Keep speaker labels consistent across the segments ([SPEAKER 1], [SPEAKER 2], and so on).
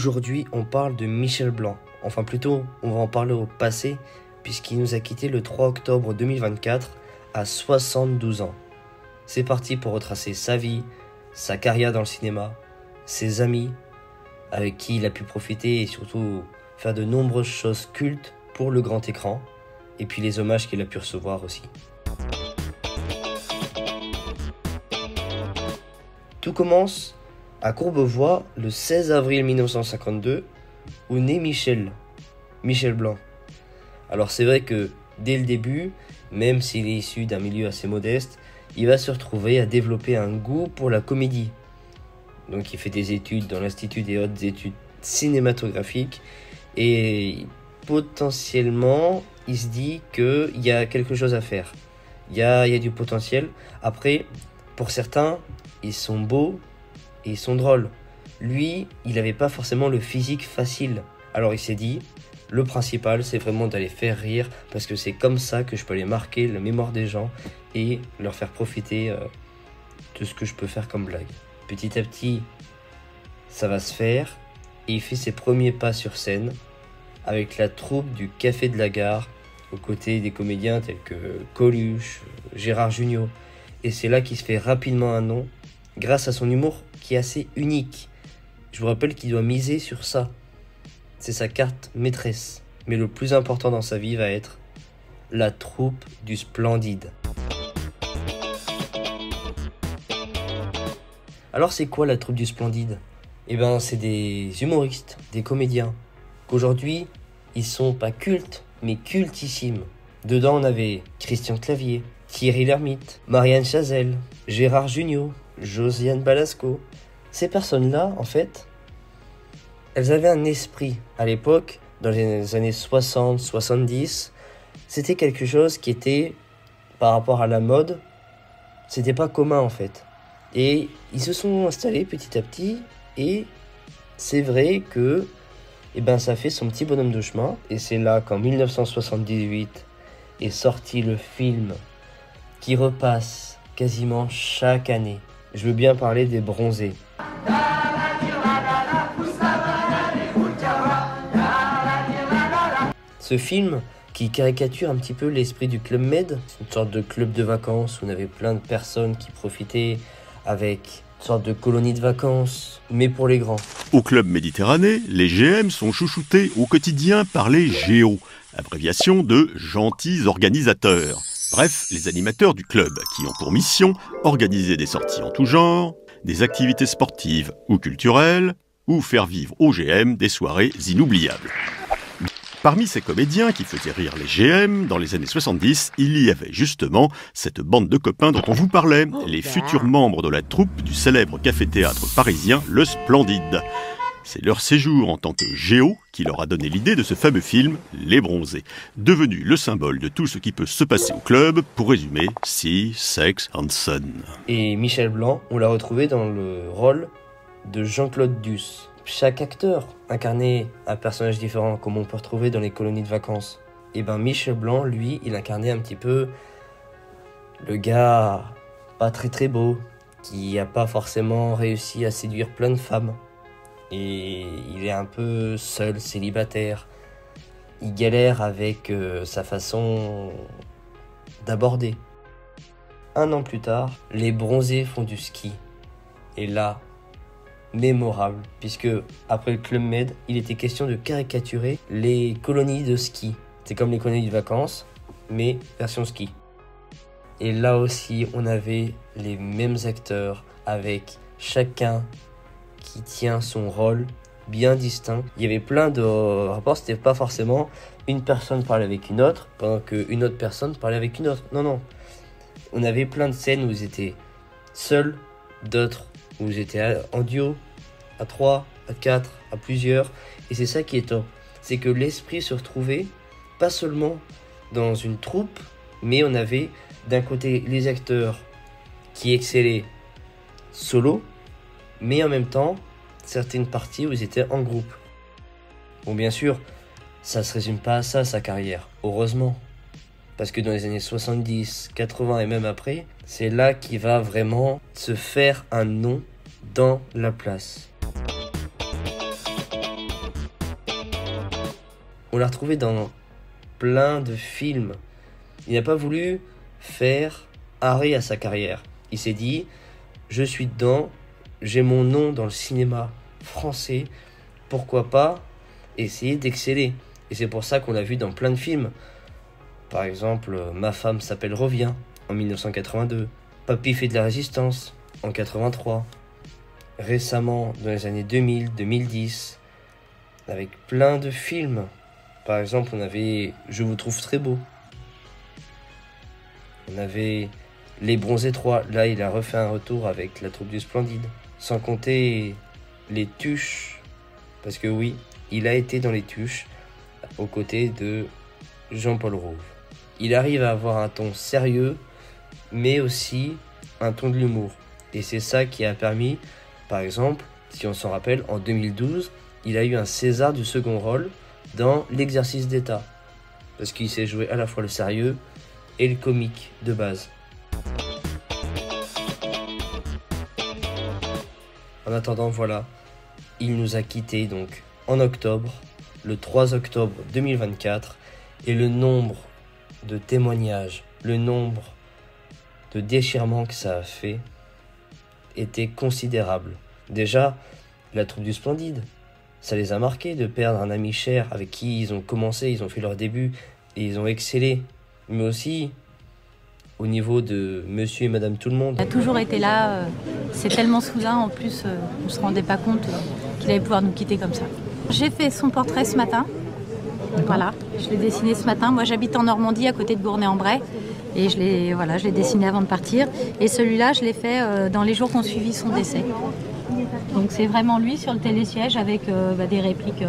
[SPEAKER 1] Aujourd'hui, on parle de Michel Blanc. Enfin plutôt, on va en parler au passé, puisqu'il nous a quitté le 3 octobre 2024 à 72 ans. C'est parti pour retracer sa vie, sa carrière dans le cinéma, ses amis, avec qui il a pu profiter et surtout faire de nombreuses choses cultes pour le grand écran, et puis les hommages qu'il a pu recevoir aussi. Tout commence à Courbevoie le 16 avril 1952, où naît Michel Blanc. Alors c'est vrai que dès le début, même s'il est issu d'un milieu assez modeste, il va se retrouver à développer un goût pour la comédie. Donc il fait des études dans l'Institut des hautes études cinématographiques et potentiellement il se dit qu'il y a quelque chose à faire. Il y a du potentiel. Après, pour certains, ils sont beaux et ils sont drôles. Lui, il n'avait pas forcément le physique facile. Alors il s'est dit, le principal c'est vraiment d'aller faire rire parce que c'est comme ça que je peux aller marquer la mémoire des gens et leur faire profiter de ce que je peux faire comme blague. Petit à petit, ça va se faire et il fait ses premiers pas sur scène avec la troupe du Café de la Gare aux côtés des comédiens tels que Coluche, Gérard Jugnot. Et c'est là qu'il se fait rapidement un nom grâce à son humour qui est assez unique. Je vous rappelle qu'il doit miser sur ça. C'est sa carte maîtresse. Mais le plus important dans sa vie va être la troupe du Splendide. Alors c'est quoi la troupe du Splendide ? Eh ben c'est des humoristes, des comédiens, qu'aujourd'hui ils sont pas cultes, mais cultissimes. Dedans on avait Christian Clavier, Thierry Lhermitte, Marianne Chazelle, Gérard Jugnot, Josiane Balasco. Ces personnes-là, en fait, elles avaient un esprit. À l'époque, dans les années 60, 70, c'était quelque chose qui était, par rapport à la mode, c'était pas commun en fait. Et ils se sont installés petit à petit et c'est vrai que ça fait son petit bonhomme de chemin. Et c'est là qu'en 1978 est sorti le film qui repasse quasiment chaque année. Je veux bien parler des Bronzés. Ce film qui caricature un petit peu l'esprit du Club Med, une sorte de club de vacances où on avait plein de personnes qui profitaient avec une sorte de colonie de vacances, mais pour les grands.
[SPEAKER 2] Au Club Méditerranée, les GM sont chouchoutés au quotidien par les GO, abréviation de gentils organisateurs. Bref, les animateurs du club qui ont pour mission organiser des sorties en tout genre, des activités sportives ou culturelles, ou faire vivre aux GM des soirées inoubliables. Parmi ces comédiens qui faisaient rire les GM, dans les années 70, il y avait justement cette bande de copains dont on vous parlait, les futurs membres de la troupe du célèbre café-théâtre parisien Le Splendide. C'est leur séjour en tant que géo qui leur a donné l'idée de ce fameux film, Les Bronzés, devenu le symbole de tout ce qui peut se passer au club, pour résumer, Sea, Sex and Sun.
[SPEAKER 1] Et Michel Blanc, on l'a retrouvé dans le rôle de Jean-Claude Duss. Chaque acteur incarnait un personnage différent, comme on peut retrouver dans les colonies de vacances. Et Michel Blanc, lui, il incarnait un petit peu le gars pas très beau, qui n'a pas forcément réussi à séduire plein de femmes. Et il est un peu seul, célibataire. Il galère avec sa façon d'aborder. Un an plus tard, les Bronzés font du ski. Et là, mémorable, puisque après le Club Med, il était question de caricaturer les colonies de ski. C'est comme les colonies de vacances, mais version ski. Et là aussi, on avait les mêmes acteurs, avec chacun qui tient son rôle bien distinct. Il y avait plein de rapports, c'était pas forcément une personne parlait avec une autre, pendant qu'une autre personne parlait avec une autre. Non. On avait plein de scènes où ils étaient seuls, d'autres où ils étaient en duo, à 3, à 4, à plusieurs. Et c'est ça qui est top. C'est que l'esprit se retrouvait pas seulement dans une troupe, mais on avait d'un côté les acteurs qui excellaient solo, mais en même temps, certaines parties où ils étaient en groupe. Bon, bien sûr, ça se résume pas à ça, sa carrière, heureusement. Parce que dans les années 70, 80 et même après, c'est là qu'il va vraiment se faire un nom dans la place. l'a retrouver dans plein de films. Il n'a pas voulu faire arrêt à sa carrière. Il s'est dit, je suis dedans, j'ai mon nom dans le cinéma français, pourquoi pas essayer d'exceller. Et c'est pour ça qu'on l'a vu dans plein de films. Par exemple, Ma femme s'appelle Revient en 1982, Papy fait de la résistance en 83, récemment dans les années 2000, 2010, avec plein de films. Par exemple, on avait Je vous trouve très beau. On avait Les Bronzés 3. Là, il a refait un retour avec La troupe du Splendide. Sans compter Les Tuches. Parce que oui, il a été dans Les Tuches aux côtés de Jean-Paul Rouve. Il arrive à avoir un ton sérieux, mais aussi un ton de l'humour. Et c'est ça qui a permis, par exemple, si on s'en rappelle, en 2012, il a eu un César du second rôle dans L'Exercice d'État. Parce qu'il s'est joué à la fois le sérieux et le comique de base. En attendant, voilà, il nous a quittés donc en octobre, le 3 octobre 2024, et le nombre de témoignages, le nombre de déchirements que ça a fait était considérable. Déjà, la troupe du Splendide, ça les a marqués de perdre un ami cher avec qui ils ont commencé, ils ont fait leur début et ils ont excellé. Mais aussi au niveau de Monsieur et Madame Tout-le-Monde.
[SPEAKER 3] Il a toujours été là, c'est tellement soudain en plus, on ne se rendait pas compte qu'il allait pouvoir nous quitter comme ça. J'ai fait son portrait ce matin, voilà, je l'ai dessiné ce matin. Moi j'habite en Normandie à côté de Gournay-en-Bray et je l'ai dessiné avant de partir. Et celui-là je l'ai fait dans les jours qui ont suivi son décès. Donc c'est vraiment lui sur le télésiège avec des répliques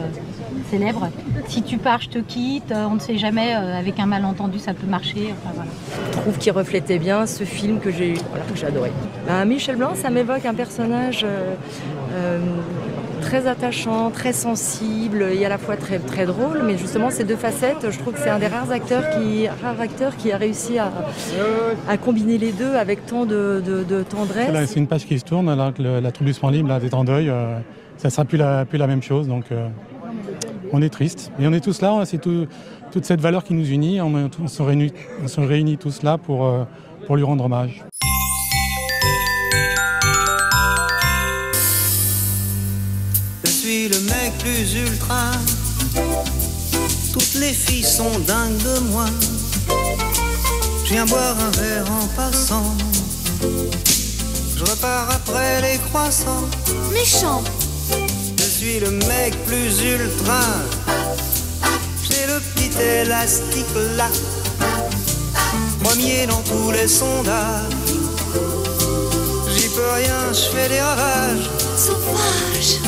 [SPEAKER 3] célèbres. Si tu pars, je te quitte, on ne sait jamais, avec un malentendu ça peut marcher. Enfin, voilà.
[SPEAKER 4] Je trouve qu'il reflétait bien ce film que j'ai adoré. Michel Blanc, ça m'évoque un personnage très attachant, très sensible et à la fois très, très drôle. Mais justement, ces deux facettes, je trouve que c'est un des rares acteurs qui a réussi à combiner les deux avec tant de tendresse.
[SPEAKER 5] C'est une page qui se tourne, alors que la troupe du Splendide, là, des temps deuil, ça ne sera plus la même chose. Donc on est triste. Et on est tous là, c'est toute cette valeur qui nous unit. On se réunit tous là pour lui rendre hommage.
[SPEAKER 6] Je suis le mec plus ultra. Toutes les filles sont dingues de moi. Je viens boire un verre en passant. Je repars après les croissants.
[SPEAKER 7] Méchant.
[SPEAKER 6] Je suis le mec plus ultra. J'ai le petit élastique là. Premier dans tous les sondages. J'y peux rien, je fais des ravages.
[SPEAKER 7] Sauvage.